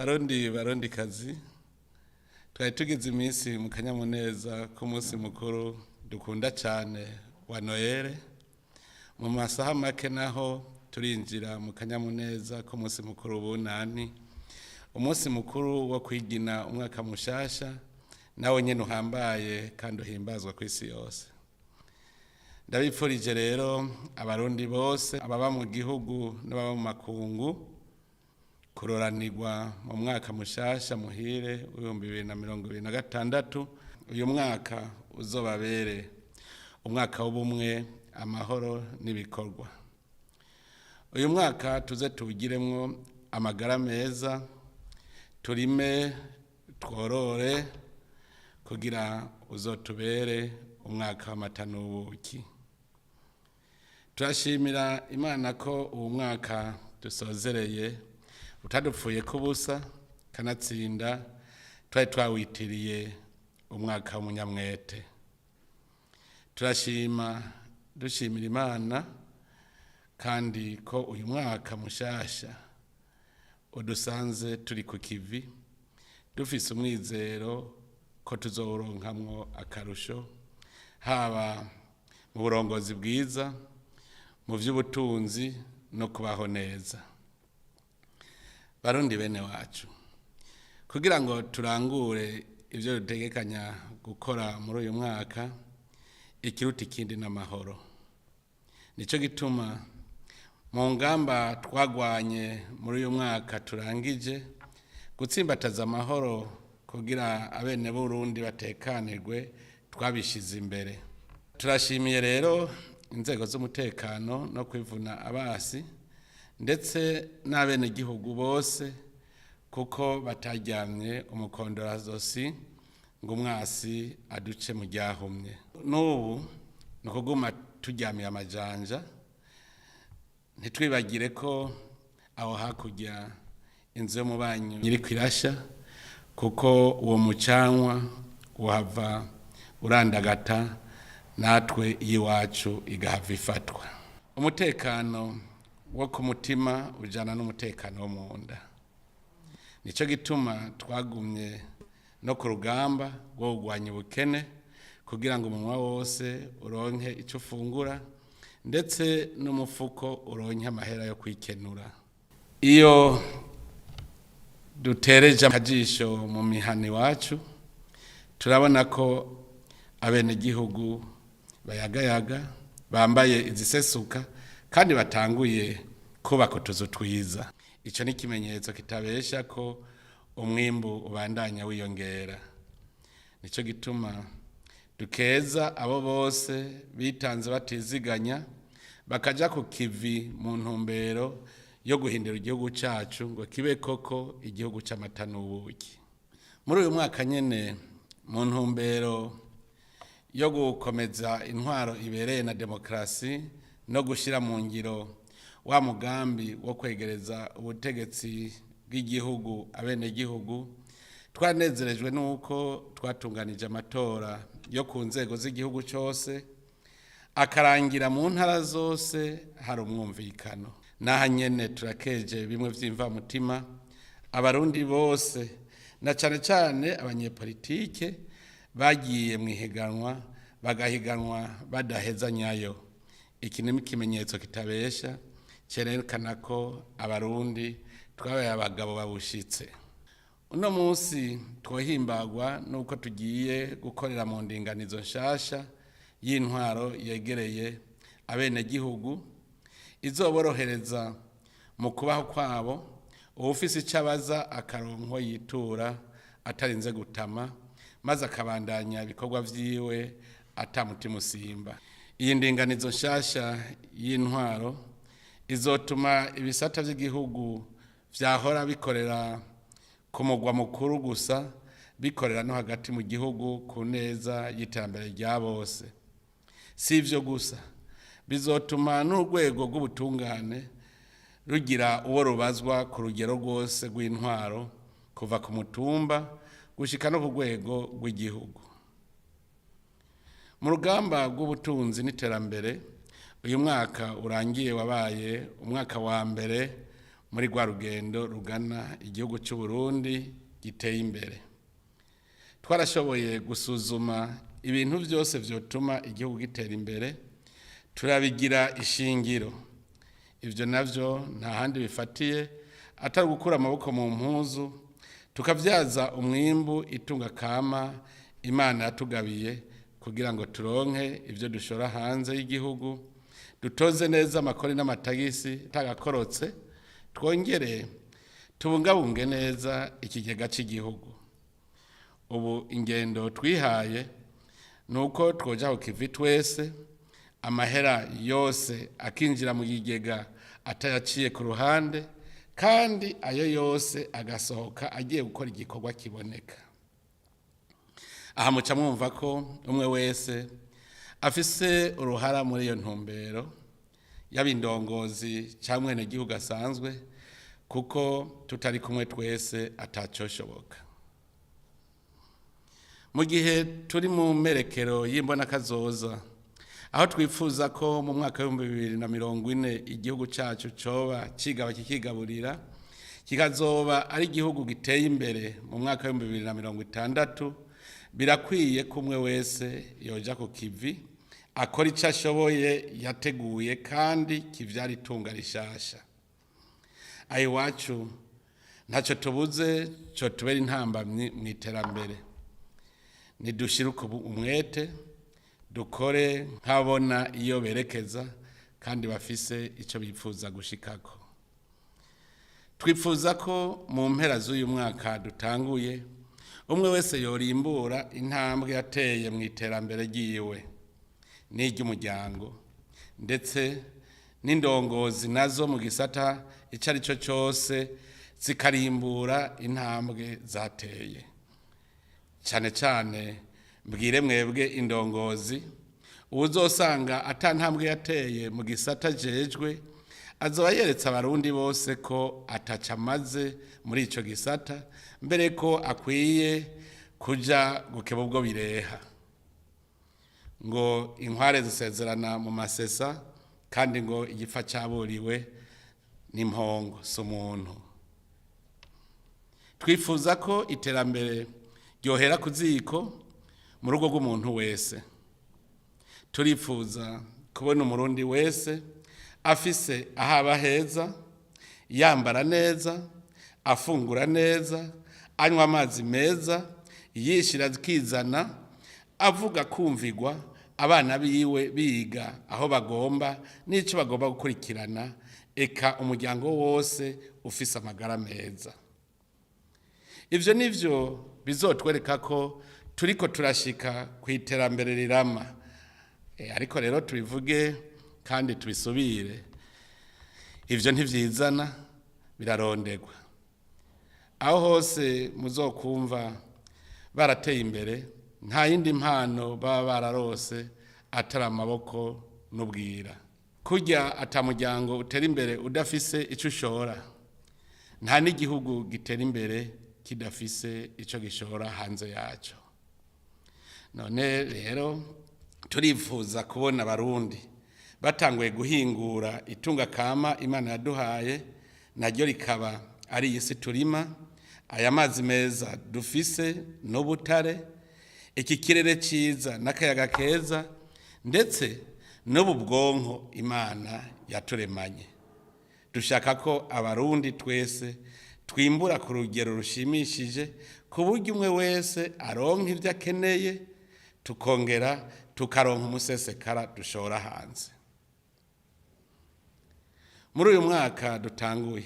barundi kazi twari tugize iminsi mu kanyamuneza ku munsi mukuru dukunda cyane wa Noel mu masaha make naho turinjira mu kanyamuneza ku munsi mukuru bunani umunsi mukuru wo kwigina umwaka mushasha nawe nyene uhambaye kandi uhimbazwa ku isi yose. Ndabipfurije rero abarundi bose ababa mu gihugu n'ababa mu makungu kuroranirwa mu mwaka mushasha muhire w'2026. Uyu mwaka uzobabere umwaka w'ubumwe, amahoro n'ibikorwa. Uyu mwaka tuze tuwugiremwo amagara meza, turime tworore kugira uzotubere umwaka w'amata n'ubuki. Turashimira Imana ko uwo mwaka dusozereye utadupfuye kubusa kanatsinda twari twawitiriye umwaka w'umunyamwete. Dushimira Imana kandi ko uyu mwaka mushasha udusanze turi ku kivi dufise umwizero ko tuzoronkamwo akarusho haba mu burongozi bwiza, mu vy'ubutunzi no kubaho neza. Barundi bene wacu, kugira ngo turangure ivyo dutegekanya gukora muri uyu mwaka, ikiruta ikindi n'amahoro. Nico gituma mu ngamba twagwanye muri uyu mwaka turangije gutsimbataza amahoro kugira abene Burundi batekanirwe twabishize imbere. Turashimiye rero inzego z'umutekano no kwivuna abasi ndetse n'abene gihugu bose kuko bataryamye umukondorazosi ngo umwasi aduce mu ryahumye. N'ubu nukuguma turyamiye amajanja, ntitwibagire ko aho hakurya inzu yo mu banyu iri kwirasha kuko uwo mucanwa uhava urandagata natwe iwacu igahava ifatwa. Umutekano wo ku mutima ujana n'umutekano wo mu nda. Nico gituma twagumye no ku rugamba rwo kugwanya ubukene kugira ngo umunwa wose uronke ico ufungura ndetse n'umufuko uronke amahera yo kwikenura. Iyo dutereje akajisho mu mihani wacu turabona ko abene gihugu bayagayaga bambaye izisesuka kandi batanguye kubaka utuzu twiza. Ico ni ikimenyetso kitabesha ko umwimbu ubandanya wiyongera. Nico gituma dukeza abo bose bitanze batiziganya bakaja ku kivi mu ntumbero yo guhindura igihugu cacu ngo kibe koko igihugu c'amata n'ubuki. Muri uyu mwaka nyene mu ntumbero yo gukomeza intwaro ibereye na demokrasi no gushira mu ngiro wa mugambi wo kwegereza ubutegetsi bw'igihugu abene gihugu, twanezerejwe nuko twatunganije amatora yo ku nzego z'igihugu cyose akarangira mu ntara zose hari umwumvikano. Naha nyene turakeje bimwe vy'imva mutima abarundi bose na cane cane abanyepolitike bagiye mwihiganwa bagahiganwa badaheza nyayo. Iki ni ikimenyetso kitabesha cerekana ko abarundi twabaye abagabo babushitse. Uno munsi twohimbagwa nuko tugiye gukorera mu ndinganizo nshasha y'intwaro yegereye abene gihugu izoborohereza mu kubaho kwabo, ubufisi icabaza akaronko yitura atarinze gutama maze akabandanya ibikorwa vyiwe atamutima usimba. Iyi ndinganizo nshasha y'intwaro izotuma ibisata vy'igihugu vyahora bikorera ku mugwa mukuru gusa bikorera no hagati mu gihugu ku neza y'iterambere rya bose. Si ivyo gusa, bizotuma n'urwego rw'ubutungane rugira uwo rubazwa ku rugero rwose rw'intwaro kuva ku mutumba gushika no ku rwego rw'igihugu. Mu rugamba rw'ubutunzi n'iterambere uyu mwaka urangiye wabaye umwaka wa mbere muri rwa rugendo rugana igihugu cy'u Burundi giteye imbere. Twarashoboye gusuzuma ibintu byose vyotuma igihugu gitera imbere, turabigira ishingiro. Ivyo navyo nta handi bifatiye atari gukura amaboko mu mpuzu, tukavyaza umwimbu itunga kama Imana yatugabiye kugira ngo turonke ivyo dushora hanze y'igihugu, dutoze neza amakori n'amatagisi tagakorotse, twongere tubungabunge neza ikigega cy'igihugu. Ubu ingendo twihaye nuko twoja ku kivi twese, amahera yose akinjira mu kigega atayaciye ku ruhande, kandi ayo yose agasohoka agiye gukora igikorwa kiboneka. Aha muca mwumva ko umwe wese afise uruhara muri iyo ntumbero, y'abindongozi cyangwa n'igihugu asanzwe, kuko tutari kumwe twese atacoshoboka. Mu gihe turi mu merekero y'imbona kazoza, aho twifuza ko mu mwaka wa 2040 igihugu cyacu coba kigaba kikigaburira, kikazoba ari igihugu giteye imbere mu mwaka wa 2060, birakwiye kumwe wese yoja ku kivi akora icyo ashoboye yateguye kandi kivyara itunga rishasha. Ayo wacu ntacyo tubuze cyo tubera intambamyi mu iterambere. Nidushiruka umwete, dukore nkabona iyo berekeza kandi bafise icyo bifuza gushikako. Twifuza ko mu mpera z'uyu mwaka dutanguye, umwe wese yorimbura intambwe yateye mu iterambere ryiwe n'iry'umuryango, ndetse n'indongozi nazo mu gisata icyo ari cyo cyose zikarimbura intambwe zateye. Cyane cyane mbwire mwebwe indongozi, uzosanga atantambwe yateye mu gisata jejwe, azoba yeretse abarundi bose ko atacamaze muri ico gisata, mbere ko akwiye kuja gukeba ubwo bireha. Ngo inkware zisezerana mu masesa, kandi ngo igifa cyaburiwe n'impongo s'umuntu. Twifuza ko iterambere ryohera ku ziko mu rugo rw'umuntu wese. Turifuza kubona umurundi wese afise ahaba heza, yambara neza, afungura neza, anywa amazi meza, yishira zikizana, avuga kumvigwa, abana biwe biga aho bagomba n'ico bagomba gukurikirana, eka umuryango wose ufise amagara meza. Ivyo nivyo bizotwereka ko turiko turashika ku iterambere rirama. Ariko rero tubivuge kandi tubisubire, ivyo ntivyizana, birarondegwa. Aho hose muzokumva barateye imbere, nta yindi mpano baba bararose atari amaboko n'ubwira. Kurya atamuryango utera imbere udafise ico ushora, nta n'igihugu gitera imbere kidafise ico gishora hanze yaco. None rero turifuza kubona abarundi batanguye guhingura itunga kama Imana yaduhaye, naryo rikaba ari isi turima, aya mazi meza dufise n'ubutare, iki kirere ciza n'akayaga keza, ndetse n'ubu bwonko Imana yaturemanye. Dushaka ko abarundi twese twimbura ku rugero rushimishije, ku buryo umwe wese aronka ivyo akeneye, tukongera tukaronka umusesekara dushora hanze. Muri uyu mwaka dutanguye,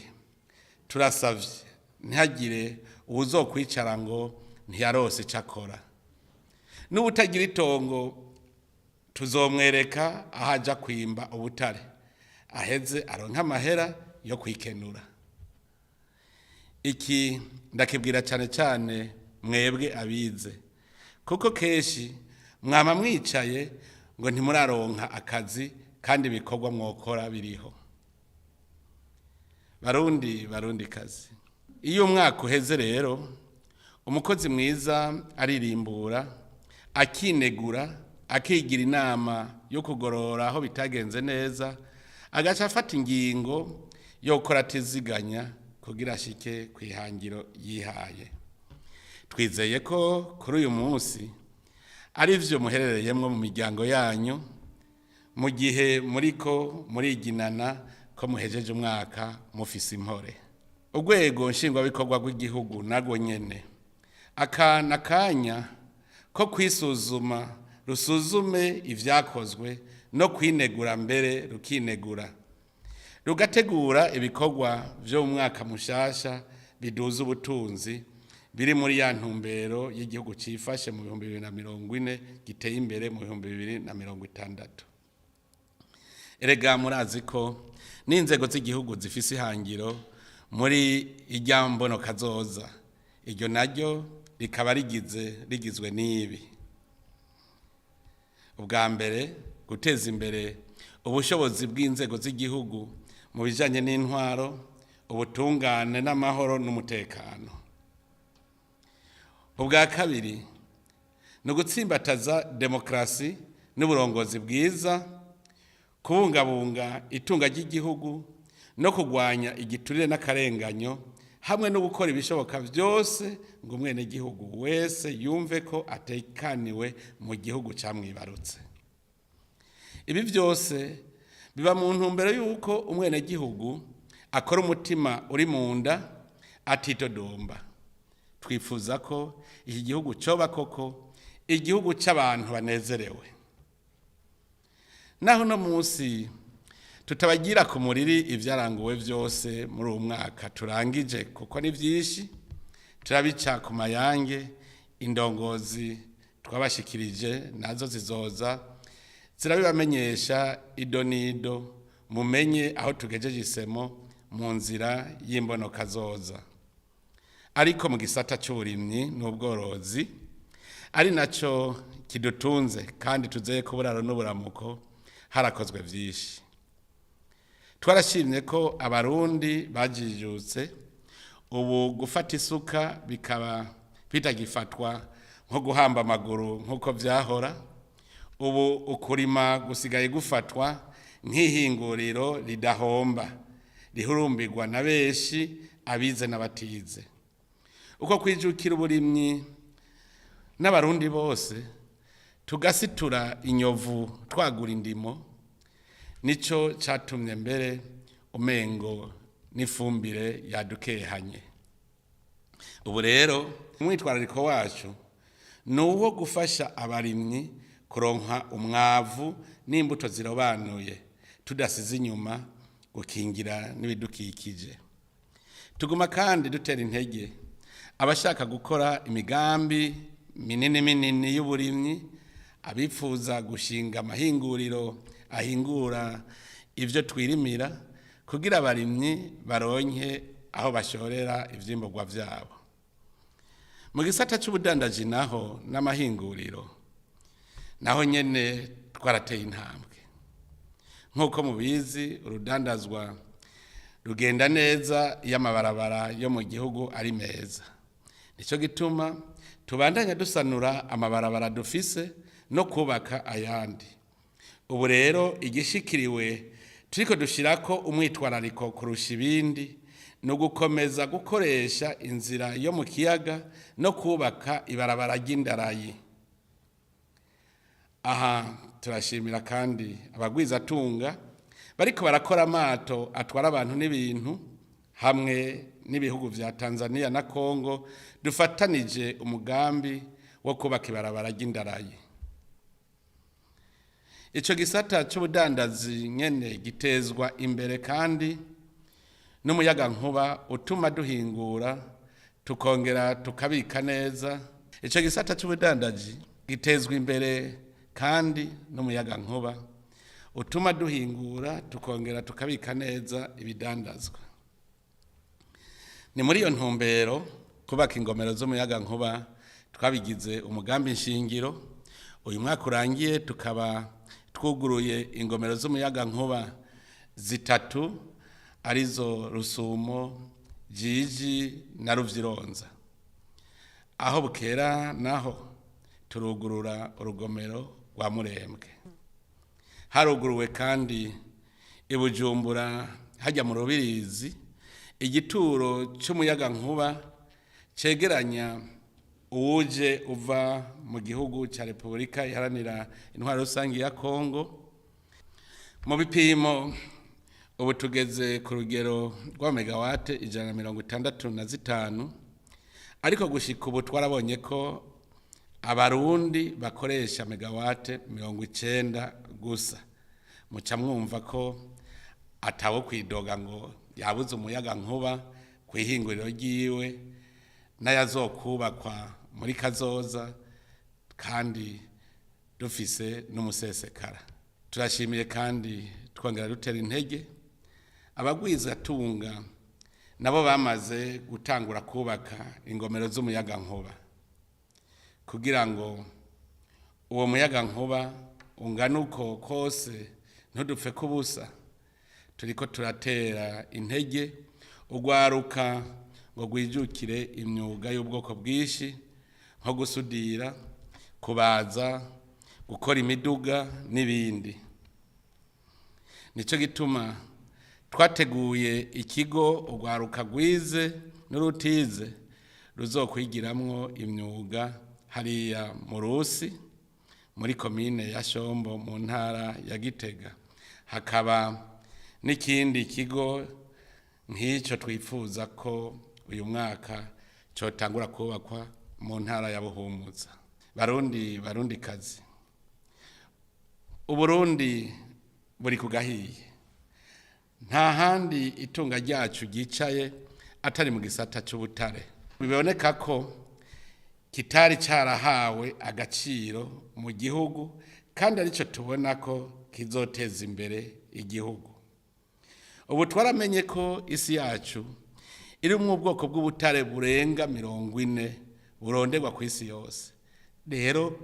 turasavye ntihagire uwuzokwicara ngo ntiyarose ico akora. N'ubutagira itongo tuzomwereka ahaja kwimba ubutare, aheze aronka amahera yo kwikenura. Iki ndakibwira cyane cyane mwebwe abize, kuko keshi mwama mwicaye ngo ntimuraronka akazi kandi bikorwa mwokora biriho. Barundi kazi, iyo umwaka uheze rero umukozi mwiza aririmbura, akinegura, akigira inama yo kugorora aho bitagenze neza, agaca afata ingingo yokora atiziganya kugira ashike kwihangiro yihaye. Twizeye ko kuri uyu munsi ari vyo muherereyemwo mu miryango yanyu mu gihe muriko muriginana ko muhejeje umwaka mufise impore. Urwego nshingwabikorwa rw'igihugu narwo nyene akana kanya ko kwisuzuma rusuzume ivyakozwe no kwinegura mbere rukinegura rugategura ibikorwa vyo mu mwaka mushasha biduza ubutunzi biri muri ya ntumbero y'igihugu cifashe mu 2040 giteye imbere mu 2060. Erega murazi ko n'inzego z'igihugu zifise ihangiro muri Ijambo no kazoza, iryo naryo rikaba rigizwe n'ibi: ubwa mbere guteza imbere ubushobozi bw'inzego z'igihugu mu bijanye n'intwaro, ubutungane n'amahoro n'umutekano. Ubwa kabiri no gutsimbataza demokrasi n'uburongozi bwiza, kubungabunga itunga ry'igihugu no kugwanya igiturire n'akarenganyo, hamwe no gukora ibishoboka byose ngo umwene gihugu wese yumve ko atekaniwe mu gihugu camwibarutse. Ibi byose biba mu ntumbero yuko umwene gihugu akora umutima uri mu nda atitodomba. Twifuza ko iki gihugu coba koko igihugu c'abantu banezerewe. Naho no munsi tutabagira ku muriri ivyaranguwe vyose muri uwo mwaka turangije, kuko ni vyinshi turabica ku mayange. Indongozi twabashikirije nazo zizoza zirabibamenyesha idonido, mumenye aho tugejeje isemo mu nzira y'imbono kazoza. Ariko mu gisata c'uburimyi n'ubworozi ari naco kidutunze kandi tuzeye ko buraro n'uburamuko harakozwe vyinshi. Twarashimye ko abarundi bajijutse, ubu gufata isuka bikaba bitagifatwa nko guhamba amaguru nk'uko vyahora. Ubu ukurima gusigaye gufatwa nk'ihinguriro ridahomba rihurumbirwa na benshi, abize n'abatize. Uko kwijukira uburimyi n'abarundi bose tugasitura inyovu twagura indimo, nico catumye mbere umengo n'ifumbire yadukehanye. Ubu rero umwitwarariko wacu nuwo gufasha abarimyi kuronka umwavu n'imbuto zirobanuye, tudasize inyuma gukingira n'ibidukikije. Tuguma kandi dutera intege abashaka gukora imigambi minini y'uburimyi, abifuza gushinga amahinguriro ahingura ivyo twirimira kugira abarimyi baronke aho bashorera ivyimburwa vyabo. Mu gisata c'ubudandaji naho n'amahinguriro naho nyene twarateye intambwe. Nk'uko mubizi, urudandazwa rugenda neza iyo amabarabara yo mu gihugu ari meza. Nico gituma tubandanya dusanura amabarabara dufise no kubaka ayandi. Ubu rero igishikiriwe turiko dushirako umwitwarariko kurusha ibindi no gukomeza gukoresha inzira yo mu kiyaga no kubaka ibarabara ry'indarayi. Aha turashimira kandi abagwizatunga bariko barakora amato atwara abantu n'ibintu hamwe n'ibihugu vya Tanzania na Kongo dufatanije umugambi wo kubaka ibarabara ry'indarayi. Ico gisata c'ubudandazi nyene gitezwa imbere kandi n'umuyaga nkuba utuma duhingura tukongera tukabika neza. Ico gisata c'ubudandaji gitezwa imbere kandi n'umuyaga nkuba utuma duhingura tukongera tukabika neza ibidandazwa. Ni muri iyo ntumbero kubaka ingomero z'umuyaga nkuba twabigize umugambi nshingiro. Uyu mwaka urangiye tukaba twuguruye ingomero z'umuyaga nkuba zitatu, arizo Rusumo, Jiji na Ruvyironza. Aho bukera naho turugurura urugomero rwa Murembwe. Haruguruwe kandi i Bujumbura hajya mu rubirizi igituro cy'umuyaga nkuba cegeranya uwuje uva mu gihugu cya Repubulika iharanira intwaro rusange ya Kongo. Mu bipimo ubu tugeze ku rugero rwa megawate 165, ariko gushika ubu twarabonye ko abarundi bakoresha megawate 90 gusa. Muca mwumva ko atawo kwidoga ngo yabuze umuyaga nkuba kwihinguriro ryiwe n'ayazokubakwa muri kazoza, kandi dufise n'umusesekara. Turashimiye kandi twongera dutera intege abagwiza tunga nabo bamaze gutangura kubaka ingomero z'umuyaga nkuba, kugira ngo uwo muyaga nkuba ungana uko kose ntudupfe kubusa. Turiko turatera intege ugwaruka ngo gwijukire imyuga y'ubwoko bwinshi nko gusudira, kubaza, gukora imiduga n'ibindi. Nico gituma twateguye ikigo ugwaruka gwize n'urutize ruzokwigiramwo imyuga hariya mu Rusi muri komine ya Shombo mu ntara ya Gitega. Hakaba n'ikindi kigo nk'icyo twifuza ko uyu mwaka cyotangura kubakwa mu ntara ya Buhumuza. Barundi kazi, Uburundi buri kugahiye. Nta handi itunga ryacu gicaye atari mu gisata cy'ubutare. Biboneka ko kitari cyarahawe agaciro mu gihugu, kandi arico tubona ko kizoteza imbere igihugu. Ubu twaramenye ko isi yacu iri mu bwoko bw'ubutare burenga 40 buronderwa ku isi yose. Rero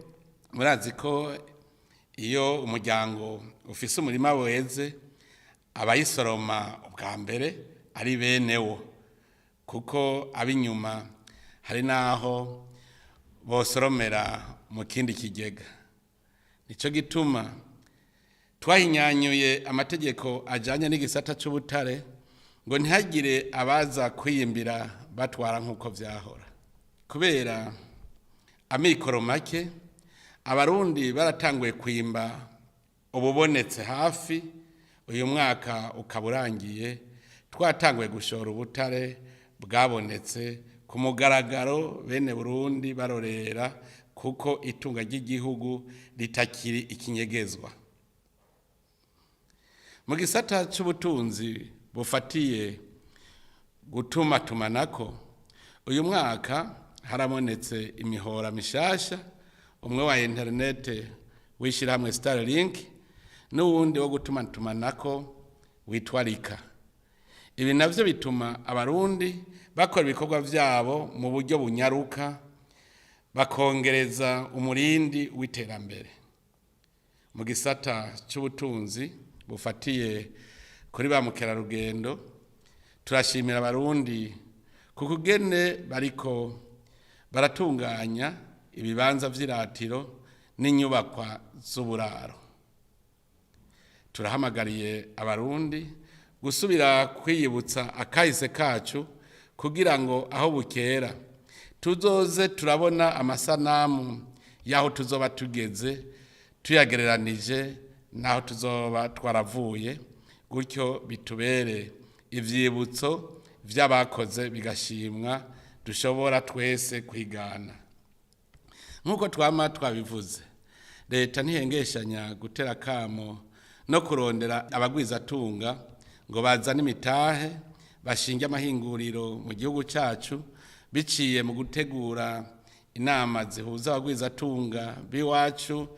murazi ko iyo umuryango ufise umurima weze abayisoroma ubwa mbere ari benewo, kuko abinyuma hari naho bosoromera mu kindi kigega. Nico gituma twahinyanyuye amategeko ajanye n'igisata c'ubutare ngo ntihagire abaza kwiyimbira batwara nk'uko vyahora. Kubera amikoro make, abarundi baratanguye kwimba ububonetse hafi. Uyu mwaka ukaburangiye twatanguye gushora ubutare bwabonetse ku mugaragaro, bene Burundi barorera, kuko itunga ry'igihugu ritakiri ikinyegezwa. Mu gisata cy'ubutunzi bufatiye gutuma tumanako, uyu mwaka harabonetse imihora mishasha, umwe wa internet wishirahamwe Starlink n'uwundi wo gutuma tumanako witwa Mika. Ibi navyo bituma abarundi bakora ibikorwa vyabo mu buryo bunyaruka, bakongereza umurindi w'iterambere. Mu gisata cy'ubutunzi bufatiye kuri ba mukerarugendo, turashimira abarundi kukugene bariko baratunganya ibibanza vy'iratiro n'inyubakwa z'uburaro. Turahamagariye abarundi gusubira kwiyibutsa akahise kacu, kugira ngo aho bukera tuzoze turabona amasanamu yaho tuzoba tugeze tuyagereranije naho tuzoba twaravuye, gutyo bitubere ivyibutso vy'abakoze bigashimwa, dushobora twese kwigana. Nkuko twama twabivuze, leta ntihengeshanya gutera kamo no kurondera abagwizatunga ngo bazane imitahe bashinge amahinguriro mu gihugu cyacu, biciye mu gutegura inama zihuza abagwizatunga biwacu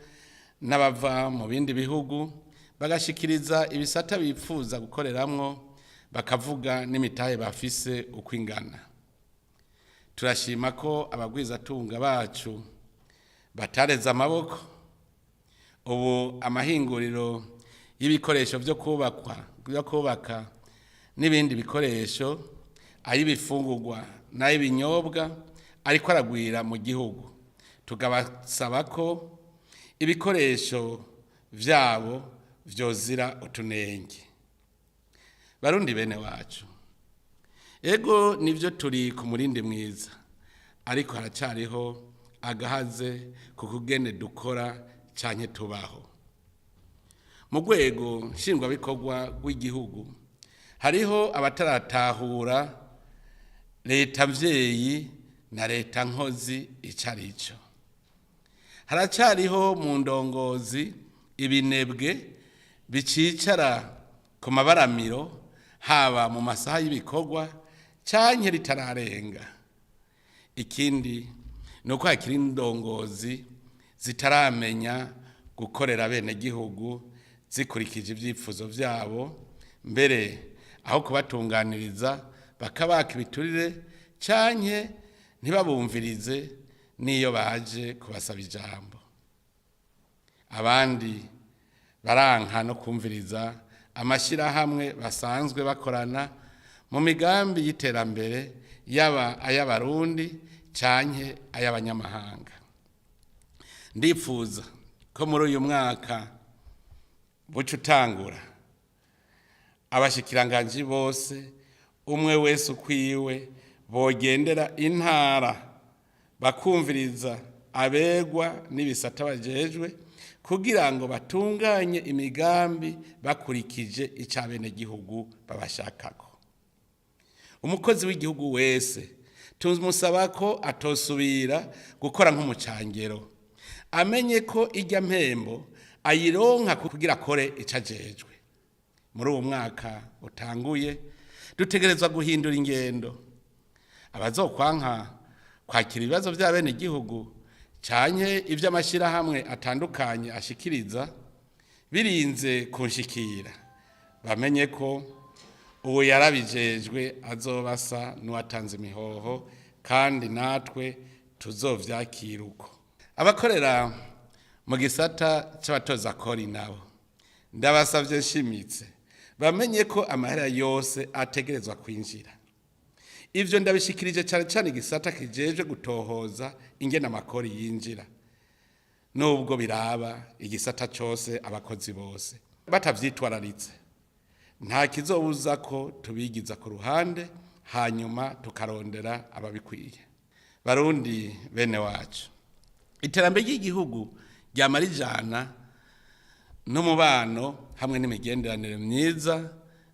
n'abava mu bindi bihugu, bagashikiriza ibisata bipfuza gukoreramwo, bakavuga n'imitahe bafise uko ingana. Turashima ko abagwizatunga bacu batareze amaboko. Ubu amahinguriro y'ibikoresho byo kubaka n'ibindi bikoresho, ay'ibifungurwa n'ay'ibinyobwa ariko aragwira mu gihugu. Tugabasaba ko ibikoresho vyabo vyozira utunenge. Barundi bene wacu, ego nivyo turi ku murindi mwiza, ariko haracariho agahaze ku kugene dukora canke tubaho. Mu rwego nshingwabikorwa rw'igihugu hariho abataratahura leta mvyeyi na leta nkozi icarico. Haracariho mu ndongozi ibinebwe bicicara ku mabaramiro haba mu masaha y'ibikorwa canke ritararenga. Ikindi nuko hakiri indongozi zitaramenya gukorera bene gihugu zikurikije ivyifuzo vyabo, mbere aho kubatunganiriza bakabaka ibiturire canke ntibabumvirize niyo baje kubasaba ijambo. Abandi baranka no kumviriza amashirahamwe basanzwe bakorana mu migambi y'iterambere yaba ay'abarundi canke ay'abanyamahanga. Ndifuza ko muri uyu mwaka buca utangura abashikiranganji bose umwe wese ukwiwe bogendera intara bakumviriza abegwa n'ibisata bajejwe kugira ngo batunganye imigambi bakurikije icabene gihugu babashakako. Umukozi w'igihugu wese tumusaba ko atosubira gukora nk'umucangero, amenye ko irya mpembo ayironka kugira akore icajejwe. Muri uwo mwaka utanguye dutegerezwa guhindura ingendo. Abazokwanka kwakira ibibazo vya bene gihugu canke ivy'amashirahamwe atandukanye ashikiriza birinze kunshikira, bamenye ko uwo yarabijejwe azobasa n'uwatanze imihoho, kandi natwe tuzovyakira uko. Abakorera mu gisata c'abatoza kori nabo ndabasavye nshimitse bamenye ko amahera yose ategerezwa kwinjira. Ivyo ndabishikirije cyane cyane igisata kijejwe gutohoza ingene amakori yinjira, nubwo biraba igisata cose abakozi bose batavyitwararitse. Nta kizobuza ko tubigiza ku ruhande hanyuma tukarondera ababikwiye. Barundi bene wacu, iterambere ry'igihugu ryamara ijana n'umubano hamwe n'imigenderanire myiza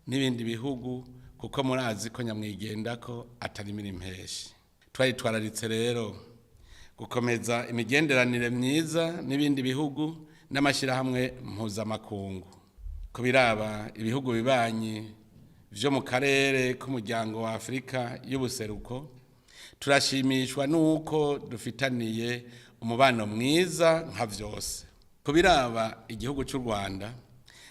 n'ibindi bihugu, kuko murazi ko nyamwigendako atari impeshi. Twararitse rero gukomeza imigenderanire myiza n'ibindi bihugu n'amashirahamwe mpuzamakungu. Kubiraba ibihugu bibanyi vyo mu karere k'umuryango wa Afrika y'ubuseruko, turashimishwa nuko dufitaniye umubano mwiza nka vyose. Kubiraba igihugu cy'u Rwanda,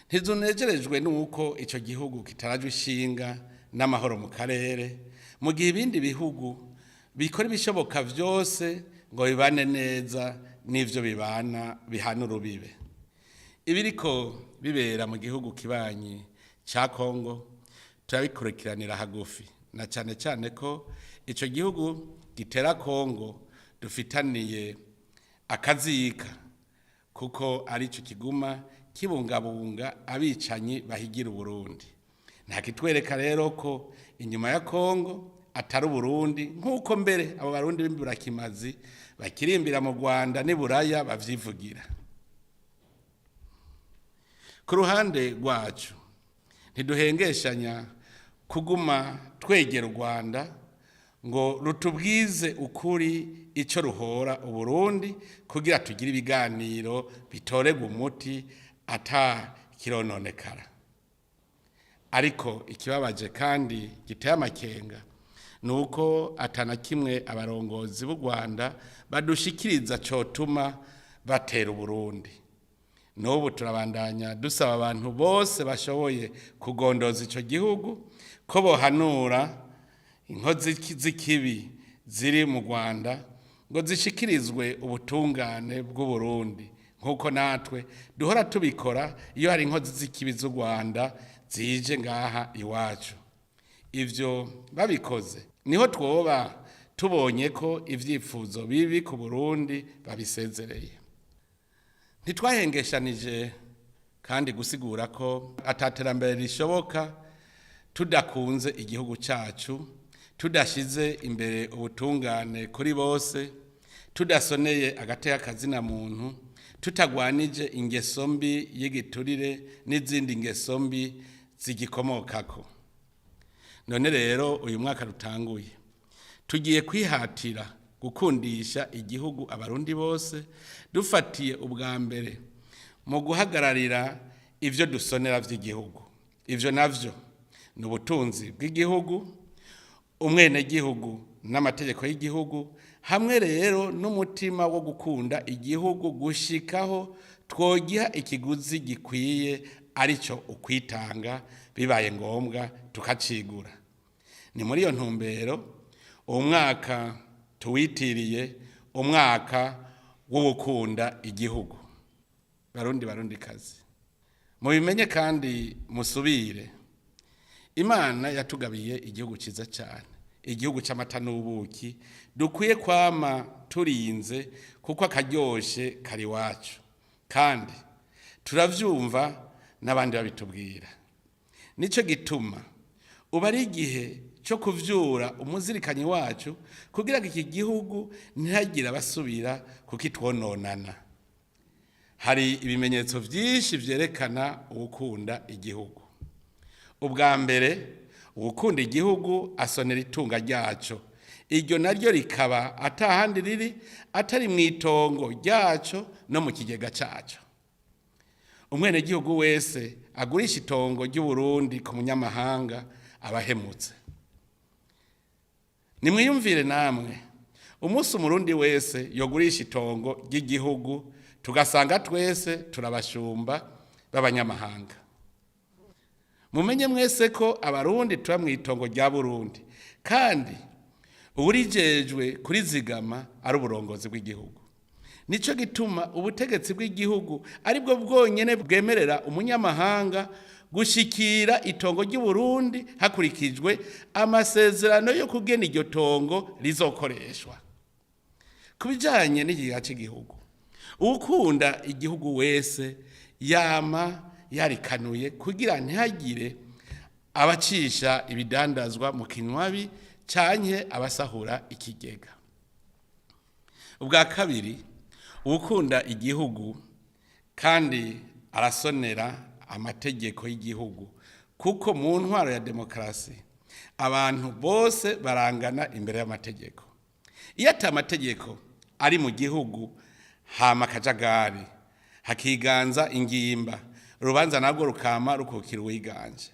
ntizunejerejwe nuko ico gihugu kitarajwe ishinga n'amahoro mu karere, mu gihe ibindi bihugu bikora ibishoboka vyose ngo bibane neza n'ivyo bibana bihana urubibe. Ibiriko bibera mu gihugu kibanyi ca Kongo turabikurikiranira hagufi, na cane cane ko ico gihugu gitera Kongo dufitaniye akazika, kuko arico kiguma kibungabunga abicanyi bahigira Burundi. Nta kitwereka rero ko inyuma ya Kongo atari Burundi, nkuko mbere abo barundi b'imburakimazi bakirimbira mu Rwanda n'Iburaya bavyivugira. Ku ruhande rwacu ntiduhengeshanya kuguma twegera u Rwanda ngo rutubwize ukuri ico ruhora Uburundi kugira tugire ibiganiro bitorega umuti ata kirononekara. Ariko ikibabaje kandi giteye amakenga nuko atana kimwe abarongozi b'u Rwanda badushikiriza cotuma batera Uburundi. N'ubu turabandanya dusaba abantu bose bashoboye kugondoza ico gihugu ko bohanura inkozi z'ikibi ziri mu Rwanda ngo zishikirizwe ubutungane bw'u Burundi, nkuko natwe duhora tubikora iyo hari inkozi z'ikibi z'u Rwanda zije ngaha iwacu. Ivyo babikoze niho twoba tubonye ko ivyifuzo bibi ku Burundi babisezereye. Ntitwahengeshanije kandi gusigura ko ataterambere rishoboka tudakunze igihugu cyacu, tudashize imbere ubutungane kuri bose, tudasoneye agateka kazina muntu, tutagwanije ingeso mbi y'igiturire n'izindi ngeso mbi zigikomokako. None rero uyu mwaka rutanguye, tugiye kwihatira gukundisha igihugu abarundi bose, dufatiye ubwa mbere mu guhagararira ivyo dusonera vy'igihugu. Ivyo navyo ni ubutunzi bw'igihugu, umwenegihugu n'amategeko y'igihugu, hamwe rero n'umutima wo gukunda igihugu gushikaho twogiha ikiguzi gikwiye, arico ukwitanga bibaye ngombwa tukacigura. Ni muri iyo ntumbero uwo mwaka tuwitiriye umwaka wo gukunda igihugu. Barundi kazi, mubimenye kandi musubire, Imana yatugabiye igihugu ciza cyane, igihugu c'amata n'ubuki dukwiye kwama turinze, kuko akaryoshe kari wacu, kandi turavyumva n'abandi babitubwira. Nico gituma uba ari igihe cyo kuvyura umuzirikanyi wacu, kugira ngo iki gihugu ntihagire abasubira kukitwononana. Hari ibimenyetso vyinshi vyerekana ugukunda igihugu. Ubwa mbere, ugukunda igihugu asonera itunga ryaco, iryo naryo rikaba atahandi riri atari mw'itongo ryaco no mu kigega caco. Umwenegihugu wese agurisha itongo ry'Uburundi ku munyamahanga abahemutse. Nimwiyumvire namwe, umunsi umurundi wese yogurisha itongo ry'igihugu, tugasanga twese turabashumba b'abanyamahanga. Mumenye mwese ko abarundi tuba mw'itongo rya Burundi, kandi uburijejwe kurizigama ari uburongozi bw'igihugu. Nico gituma ubutegetsi bw'igihugu aribwo bwonyene bwemerera umunyamahanga gushikira itongo ry'Uburundi hakurikijwe amasezerano yo kugena iryo tongo rizokoreshwa. Kubijanye n'igihe cy'igihugu, ukunda igihugu wese yama yarikanuye kugira ntihagire abacisha ibidandazwa mu kinwabi canke abasahura ikigega. Ubwa kabiri, ukunda igihugu kandi arasonera amategeko y'igihugu, kuko mu ntwaro ya demokarasi abantu bose barangana imbere y'amategeko. Iyo ata amategeko ari mu gihugu, hama akajagari, hakiganza ingimba, urubanza nabwo rukama rukukira uwiganje.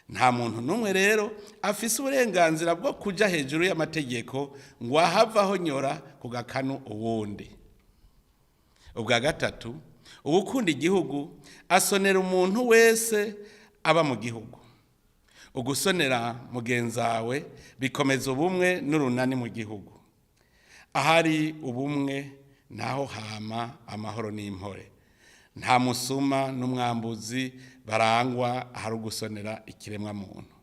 Nta muntu n'umwe rero afise uburenganzira bwo kuja hejuru y'amategeko ngo ahavaho nyora ku gakanu uwundi. Ubwa gatatu, ugukunda igihugu asonera umuntu wese aba mu gihugu. Ugusonera mugenzawe bikomeza ubumwe n'urunani mu gihugu. Ahari ubumwe naho hama amahoro n'impore. Nta musuma n'umwambuzi barangwa ahari ugusonera ikiremwa muntu.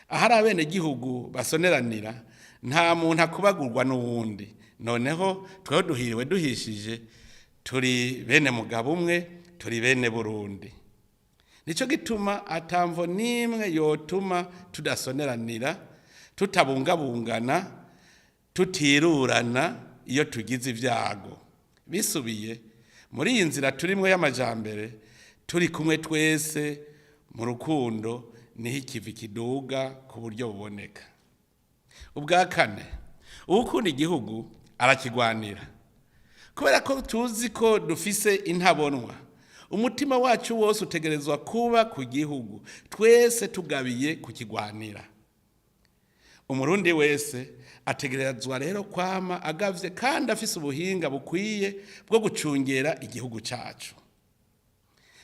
Ahari abene gihugu basoneranira, nta muntu akubagurwa n'uwundi. Noneho tweho duhiriwe duhishije, turi bene mugabo umwe, turi bene Burundi. Nico gituma atamvo nimwe yotuma tudasoneranira, tutabungabungana, tutirurana iyo tugize ivyago. Bisubiye muri iyi nzira turimwe y'amajambere, turi kumwe twese mu rukundo, niho ikivi kiduga ku buryo buboneka. Ubwa kane, ukunda igihugu arakigwanira, kubera ko tuzi ko dufise intabonwa. Umutima wacu wose utegerezwa kuba ku gihugu, twese tugabiye kukigwanira. Umurundi wese ategerezwa rero kwama agavye kandi afise ubuhinga bukwiye bwo gucungera igihugu cacu.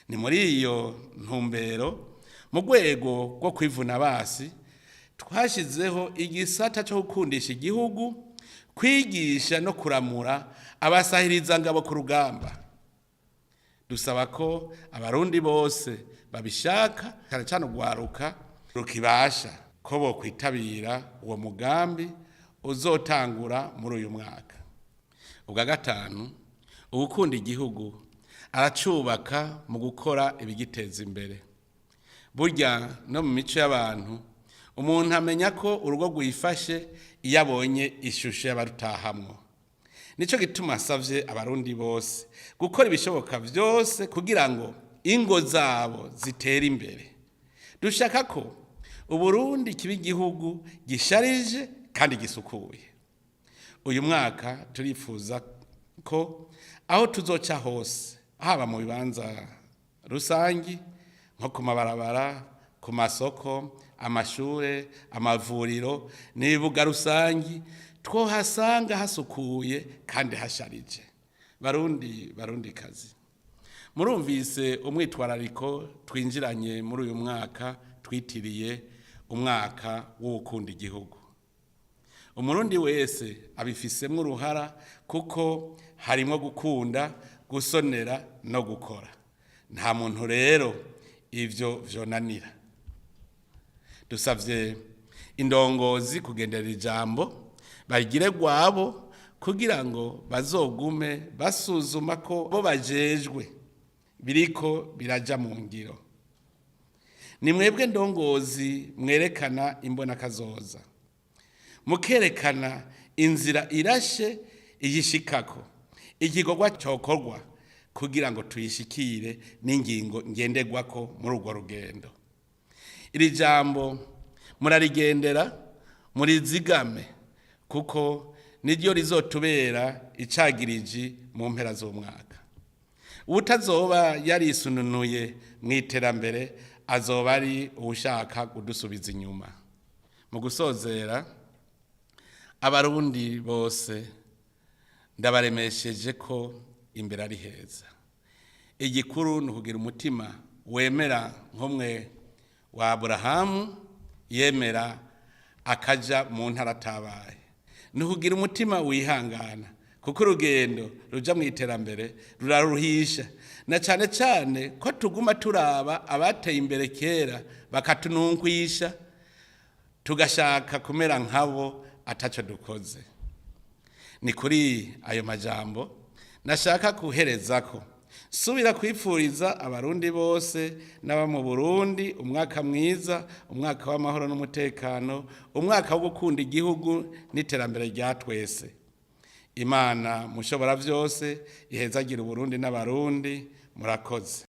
Ni muri iyo ntumbero, mu rwego rwo kwivuna basi, twashizeho igisata cyo gukundisha igihugu, kwigisha no kuramura abasahiriza ngabo ku rugamba. Dusaba ko abarundi bose babishaka, cyane cyane ugwaruka rukibasha, ko bo kwitabira uwo mugambi uzotangura muri uyu mwaka. Ubwa gatanu, ugukunda igihugu aracubaka mu gukora ibigiteza imbere. burya no mu mico y'abantu umuntu amenya ko urugo rwifashe iyo abonye ishusho y'abarutahamwo. Nico gituma asavye abarundi bose gukora ibishoboka vyose kugira ngo ingo zabo zitere imbere. Dushaka ko Uburundi kiba igihugu gisharije kandi gisukuye. Uyu mwaka turifuza ko aho tuzoca hose, haba mu bibanza rusangi nko ku mabarabara, ku masoko, amashure, amavuriro n'ibibuga rusangi, twohasanga hasukuye kandi hasharije. Barundi kazi, murumvise umwitwarariko twinjiranye muri uyu mwaka twitiriye umwaka wo gukunda igihugu. Umurundi wese abifisemwo uruhara kuko harimo gukunda, gusonera no gukora. Nta muntu rero ivyo vyonanira. Dusavye indongozi kugendera ijambo bagire gwabo kugira ngo bazogume basuzuma ko bo bajejwe biriko biraja mu ngiro. Ni mwebwe ndongozi mwerekana imbona kazoza, mukerekana inzira irashe iyishikako, igikorwa cokorwa kugira ngo tuyishikire n'ingingo ngenderwako muri urwo rugendo. Iri jambo murarigendera, murizigame kuko niryo rizotubera icagiriji mu mpera z'umwaka. Utazoba yarisununuye mu iterambere azoba ari ushaka kudusubiza inyuma. Mu gusozera, abarundi bose ndabaremesheje ko imbere ari heza. Igikuru ni ukugira umutima wemera nk'umwe wa Aburahamu yemera akaja mu ntara atabaye. Ni ukugira umutima wihangana kuko urugendo ruja mu iterambere ruraruhisha, na cyane cyane ko tuguma turaba abateye imbere kera bakatunungwisha tugashaka kumera nkabo ataco dukoze. Ni kuri ayo majambo nashaka kuherezako subira kwifuriza abarundi bose n'aba mu Burundi umwaka mwiza, umwaka w'amahoro n'umutekano, umwaka wo gukunda igihugu n'iterambere rya twese. Imana mushobora vyose ihezagira Uburundi n'abarundi. Murakoze.